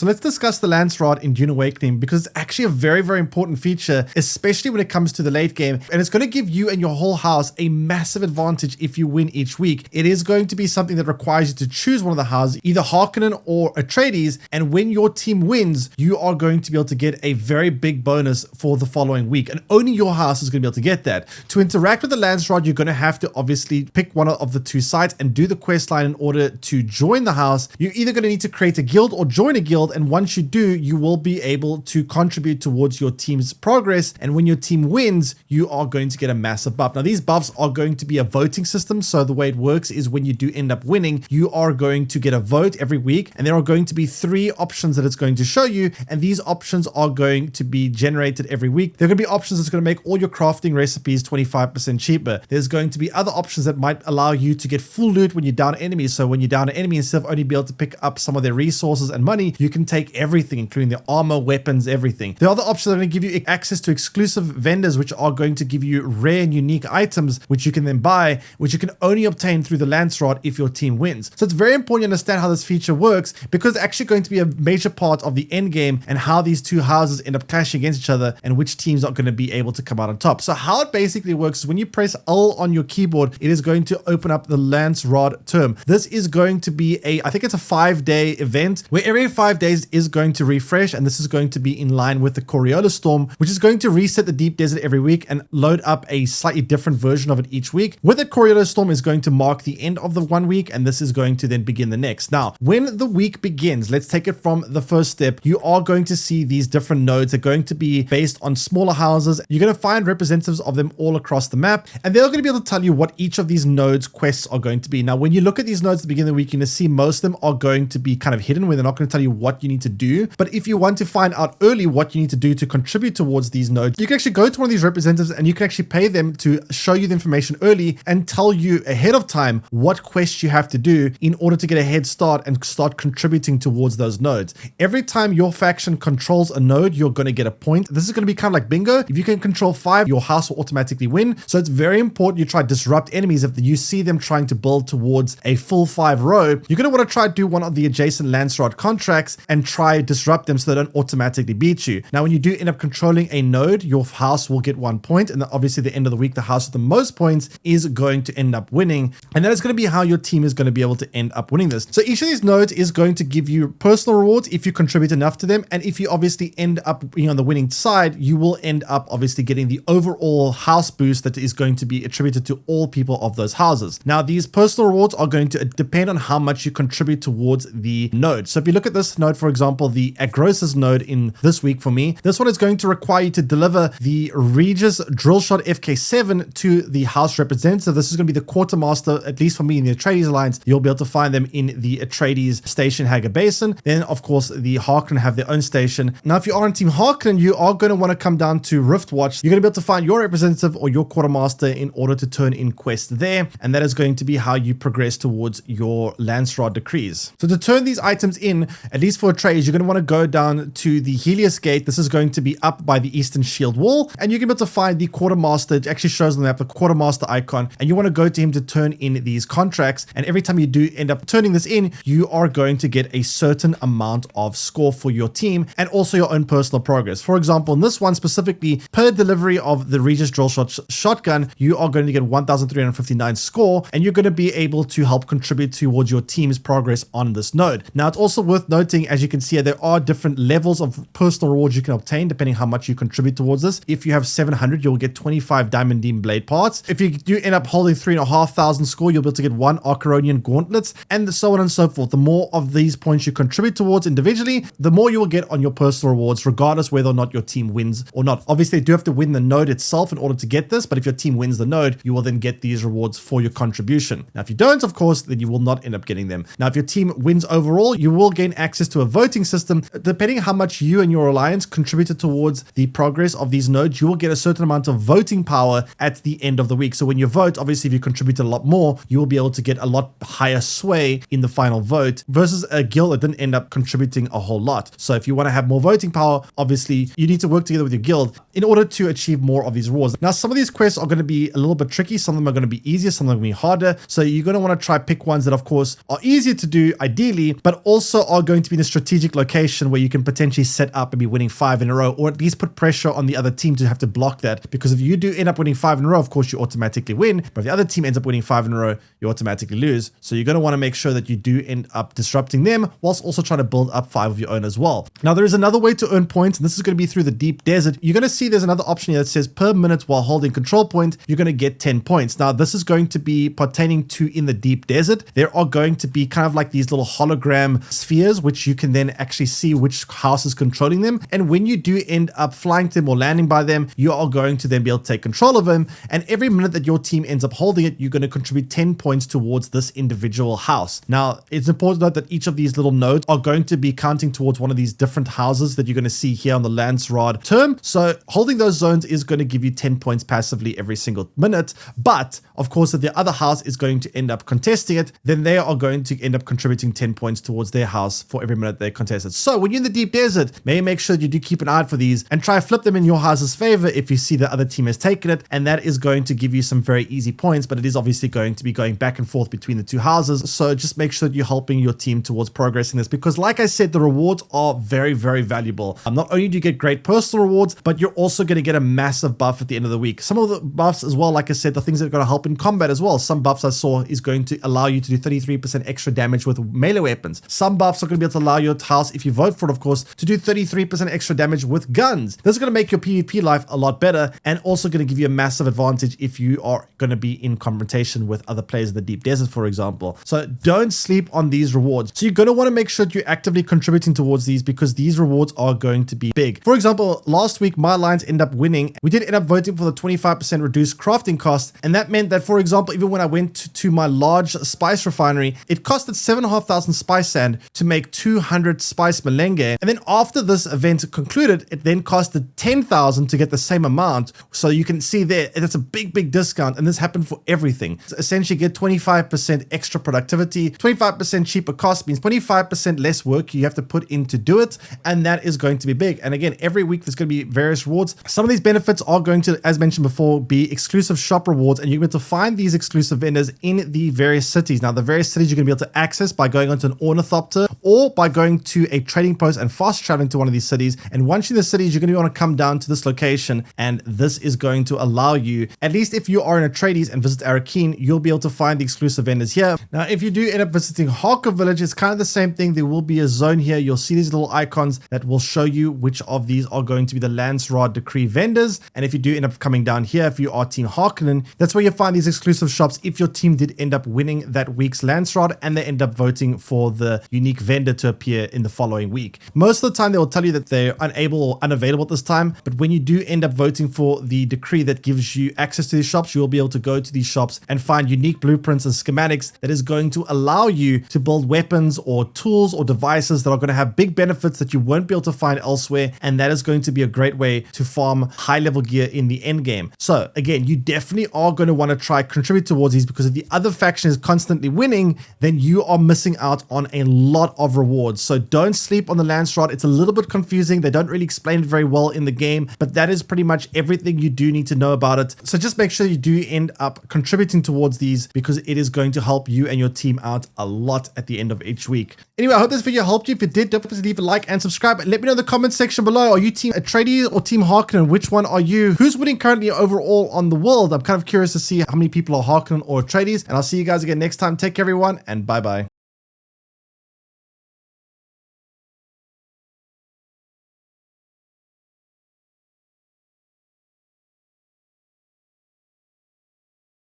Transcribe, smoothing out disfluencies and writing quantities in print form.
So let's discuss the Landsraad in Dune Awakening, because it's actually a very, very important feature, especially when it comes to the late game. And it's going to give you and your whole house a massive advantage if you win each week. It is going to be something that requires you to choose one of the houses, either Harkonnen or Atreides. And when your team wins, you are going to be able to get a very big bonus for the following week. And only your house is going to be able to get that. To interact with the Landsraad, you're going to have to obviously pick one of the two sites and do the quest line in order to join the house. You're either going to need to create a guild or join a guild, and once you do, you will be able to contribute towards your team's progress, and when your team wins, you are going to get a massive buff. Now, these buffs are going to be a voting system, so the way it works is when you do end up winning, you are going to get a vote every week, and there are going to be 3 options that it's going to show you, and these options are going to be generated every week. There are going to be options that's going to make all your crafting recipes 25% cheaper. There's going to be other options that might allow you to get full loot when you down enemies, so when you down an enemy, instead of only be able to pick up some of their resources and money, you can take everything, including their armor, weapons, everything. The other options are going to give you access to exclusive vendors, which are going to give you rare and unique items, which you can then buy, which you can only obtain through the Landsraad if your team wins. So it's very important to understand how this feature works, because it's actually going to be a major part of the end game and how these two houses end up clashing against each other and which teams are going to be able to come out on top. So how it basically works is when you press L on your keyboard, it is going to open up the Landsraad term. This is going to be I think it's a 5-day event where every 5 days is going to refresh, and this is going to be in line with the Coriolis Storm, which is going to reset the deep desert every week and load up a slightly different version of it each week. With the Coriolis Storm is going to mark the end of the one week, and this is going to then begin the next. Now, when the week begins, let's take it from the first step. You are going to see these different nodes. They're going to be based on smaller houses. You're going to find representatives of them all across the map, and they're going to be able to tell you what each of these nodes quests are going to be. Now, when you look at these nodes at the beginning of the week, you're going to see most of them are going to be kind of hidden, where they're not going to tell you what you need to do. But if you want to find out early what you need to do to contribute towards these nodes, you can actually go to one of these representatives and you can actually pay them to show you the information early and tell you ahead of time what quests you have to do in order to get a head start and start contributing towards those nodes. Every time your faction controls a node, you're going to get a point. This is going to be kind of like bingo. If you can control 5, your house will automatically win. So it's very important you try to disrupt enemies. If you see them trying to build towards a full 5 row, you're going to want to try to do one of the adjacent Landsraad contracts and try disrupt them so they don't automatically beat you. Now, when you do end up controlling a node, your house will get 1 point, and obviously at the end of the week, the house with the most points is going to end up winning, and that is going to be how your team is going to be able to end up winning this. So each of these nodes is going to give you personal rewards if you contribute enough to them, and if you obviously end up being on the winning side, you will end up obviously getting the overall house boost that is going to be attributed to all people of those houses. Now, these personal rewards are going to depend on how much you contribute towards the node. So if you look at this node, for example, the Agrosis node in this week for me, this one is going to require you to deliver the Regis Drillshot FK7 to the house representative. This is going to be the quartermaster, at least for me in the Atreides Alliance. You'll be able to find them in the Atreides station, Hagar Basin. Then, of course, the Harkonnen have their own station. Now, if you are on Team Harkonnen, you are going to want to come down to Riftwatch. You're going to be able to find your representative or your quartermaster in order to turn in quests there, and that is going to be how you progress towards your Landsraad decrees. So to turn these items in, at least for Atreides, you're going to want to go down to the Helios Gate. This is going to be up by the Eastern Shield Wall, and you're going to be able to find the quartermaster. It actually shows on the map the quartermaster icon, and you want to go to him to turn in these contracts. And every time you do end up turning this in, you are going to get a certain amount of score for your team and also your own personal progress. For example, in this one specifically, per delivery of the Regis Drillshot shotgun, you are going to get 1,359 score, and you're going to be able to help contribute towards your team's progress on this node. Now, it's also worth noting, as you can see, there are different levels of personal rewards you can obtain depending how much you contribute towards this. If you have 700, you'll get 25 Diamond Demon Blade parts. If you do end up holding 3,500 score, you'll be able to get 1 Archeronian gauntlets, and so on and so forth. The more of these points you contribute towards individually, the more you will get on your personal rewards, regardless whether or not your team wins or not. Obviously, you do have to win the node itself in order to get this, but if your team wins the node, you will then get these rewards for your contribution. Now, if you don't, of course, then you will not end up getting them. Now, if your team wins overall, you will gain access to a voting system. Depending on how much you and your alliance contributed towards the progress of these nodes, you will get a certain amount of voting power at the end of the week. So when you vote, obviously, if you contribute a lot more, you will be able to get a lot higher sway in the final vote versus a guild that didn't end up contributing a whole lot. So if you want to have more voting power, obviously, you need to work together with your guild in order to achieve more of these rewards. Now, some of these quests are going to be a little bit tricky. Some of them are going to be easier. Some of them are going to be harder. So you're going to want to try pick ones that, of course, are easier to do ideally, but also are going to be in a strategic location where you can potentially set up and be winning 5 in a row, or at least put pressure on the other team to have to block that. Because if you do end up winning 5 in a row, of course, you automatically win. But if the other team ends up winning 5 in a row, you automatically lose. So you're going to want to make sure that you do end up disrupting them whilst also trying to build up 5 of your own as well. Now, there is another way to earn points, and this is going to be through the deep desert. You're going to see there's another option here that says per minute while holding control point, you're going to get 10 points. Now, this is going to be pertaining to in the deep desert. There are going to be kind of like these little hologram spheres, which you can then actually see which house is controlling them. And when you do end up flying to them or landing by them, you are going to then be able to take control of them. And every minute that your team ends up holding it, you're going to contribute 10 points towards this individual house. Now, it's important to note that each of these little nodes are going to be counting towards one of these different houses that you're going to see here on the Landsraad term. So holding those zones is going to give you 10 points passively every single minute. But of course, if the other house is going to end up contesting it, then they are going to end up contributing 10 points towards their house for every minute they contest it. So when you're in the deep desert, maybe make sure you do keep an eye out for these and try to flip them in your house's favor if you see the other team has taken it. And that is going to give you some very easy points, but it is obviously going to be going back and forth between the two houses. So just make sure that you're helping your team towards progressing this, because like I said, the rewards are very, very valuable. Not only do you get great personal rewards, but you're also going to get a massive buff at the end of the week. Some of the buffs as well, like I said, the things that are going to help in combat as well. Some buffs I saw is going to allow you to do 33% extra damage with melee weapons. Some buffs are going to be able to allow your house, if you vote for it, of course, to do 33% extra damage with guns. This is going to make your PvP life a lot better, and also going to give you a massive advantage if you are going to be in confrontation with other players in the deep desert, for example. So don't sleep on these rewards. So you're going to want to make sure that you're actively contributing towards these, because these rewards are going to be big. For example, last week, my alliance ended up winning. We did end up voting for the 25% reduced crafting cost. And that meant that, for example, even when I went to my large spice refinery, it costed 7,500 spice sand to make 200 spice malenge. And then after this event concluded, it then costed 10,000 to get the same amount. So you can see there, that's a big, big discount. And this happened for everything. So essentially get 25% extra productivity, 25% cheaper cost means 25% less work you have to put in to do it. And that is going to be big. And again, every week there's going to be various rewards. Some of these benefits are going to, as mentioned before, be exclusive shop rewards. And you're going to find these exclusive vendors in the various cities. Now, the various cities you're going to be able to access by going onto an ornithopter or by going to a trading post and fast traveling to one of these cities. And once you're in the cities, you're going to want to come down to this location. And this is going to allow you, at least if you are in a tradies and visit Arakeen, you'll be able to find the exclusive vendors here. Now, if you do end up visiting Harker Village, it's kind of the same thing. There will be a zone here. You'll see these little icons that will show you which of these are going to be the Landsraad decree vendors. And if you do end up coming down here, if you are Team Harkonnen, that's where you'll find these exclusive shops if your team did end up winning that week's Landsraad and they end up voting for the unique vendor to appear in the following week. Most of the time, they will tell you that they're unable or unavailable at this time. But when you do end up voting for the decree that gives you access to these shops, you'll be able to go to these shops and find unique blueprints and schematics that is going to allow you to build weapons or tools or devices that are going to have big benefits that you won't be able to find elsewhere. And that is going to be a great way to farm high level gear in the end game. So again, you definitely are going to want to try contribute towards these, because if the other faction is constantly winning, then you are missing out on a lot of rewards. So don't sleep on the Landsraad. It's a little bit confusing. They don't really explain it very well in the game, but that is pretty much everything you do need to know about it. So just make sure you do end up contributing towards these, because it is going to help you and your team out a lot at the end of each week. Anyway, I hope this video helped you. If it did, don't forget to leave a like and subscribe. Let me know in the comment section below. Are you Team Atreides or Team Harkonnen? Which one are you? Who's winning currently overall on the world? I'm kind of curious to see how many people are Harkonnen or Atreides. And I'll see you guys again next time. Take care, everyone, and bye-bye.